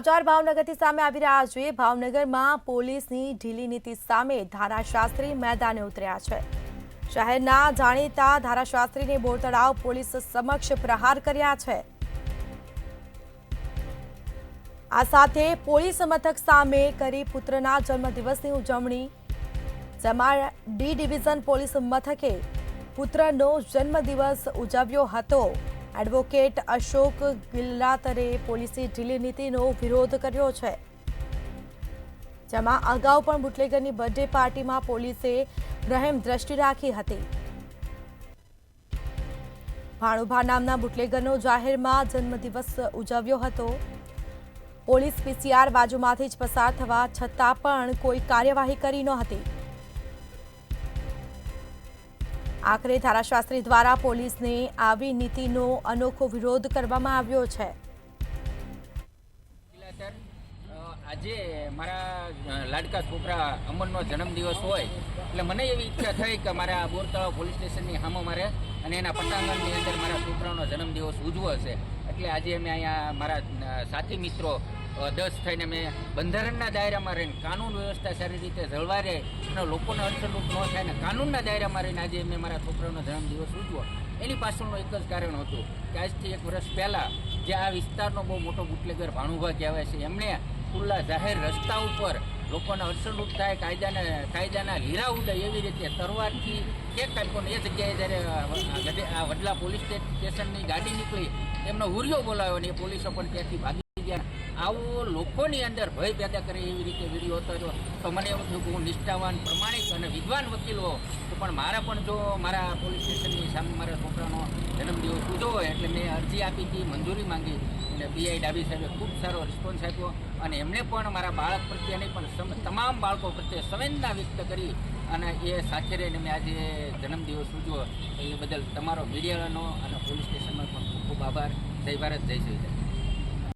સમાચાર ભાવનગરથી સામે આવી રહ્યા છે। ભાવનગરમાં પોલીસની ઢીલી નીતિ સામે ધારાશાસ્ત્રી મેદાને ઉતર્યા છે। શહેરના જાણીતા ધારાશાસ્ત્રીને બોરતળાવ પોલીસ સમક્ષ પ્રહાર કર્યા છે। આ સાથે પોલીસ મથક સામે કરી પુત્રના જન્મદિવસની ઉજવણી। જેમાં ડી ડિવિઝન પોલીસ મથકે પુત્રનો જન્મદિવસ ઉજવ્યો હતો। એડવોકેટ અશોક ગિલ્લાતરે પોલીસની ઢીલી નીતિનો વિરોધ કર્યો છે। જેમાં અગાઉ પણ બુટલેગરની બર્થડે પાર્ટીમાં પોલીસે રહેમ દ્રષ્ટિ રાખી હતી। ભાણુભા નામના બુટલેગરનો જાહેરમાં જન્મદિવસ ઉજવ્યો હતો। પોલીસ પીસીઆર બાજુમાંથી જ પસાર થવા છતાં પણ કોઈ કાર્યવાહી કરી નહોતી। આખરે ધારાશાસ્ત્રી દ્વારા પોલીસને આવી નીતિનો અનોખો વિરોધ કરવામાં આવ્યો છે। આજે મારા લાડકા છોકરા અમરનો જન્મદિવસ હોય એટલે મને એવી ઈચ્છા થઈ કે મારા બોરતળાવ પોલીસ સ્ટેશનની સામે મારે અને એના પટાંગણની અંદર મારા છોકરાનો જન્મદિવસ ઉજવો છે। એટલે આજે અમે અહીંયા મારા સાથી મિત્રો 10 થઈને અમે બંધારણના દાયરામાં રહીને કાનૂન વ્યવસ્થા સારી રીતે જળવાઈ રહે અને લોકોને અડચણરૂપ ન થાય ને કાનૂનના દાયરામાં રહીને આજે અમે મારા છોકરાનો જન્મદિવસ ઉજવો। એની પાછળનું એક જ કારણ હતું કે આજથી 1 વર્ષ પહેલાં જે આ વિસ્તારનો બહુ મોટો બુટલેગર ભાણુભા કહેવાય છે એમણે ખુલ્લા જાહેર રસ્તા ઉપર લોકોને અડચણરૂપ થાય કાયદાના લીરા ઉડે એવી રીતે તરવારથી કેક કાપ્યો। એ જગ્યાએ જ્યારે આ વડલા પોલીસ સ્ટેશનની ગાડી નીકળી એમનો હુરિયો બોલાવ્યો અને એ પોલીસો પણ ત્યાંથી ભાગી ગયા। આવો લોકોની અંદર ભય પેદા કરે એવી રીતે વિડીયો હતો તો મને એવું થયું કે હું નિષ્ઠાવાન પ્રમાણિક અને વિદ્વાન વકીલ હો તો પણ મારા પણ જો મારા પોલીસ સ્ટેશનની સામે મારા છોકરાનો જન્મદિવસ ઉજવો હોય એટલે મેં અરજી આપી હતી, મંજૂરી માંગી અને પીઆઈ ડાબી સાહેબે ખૂબ સારો રિસ્પોન્સ આપ્યો અને એમણે પણ મારા બાળક પ્રત્યે નહીં પણ તમામ બાળકો પ્રત્યે સંવેદના વ્યક્ત કરી અને એ સાથે રહીને મેં આજે જન્મદિવસ ઉજવો એ બદલ તમારો મીડિયાનો અને પોલીસ સ્ટેશનનો પણ ખૂબ ખૂબ આભાર। જય ભારત, જય શ્રી રામ।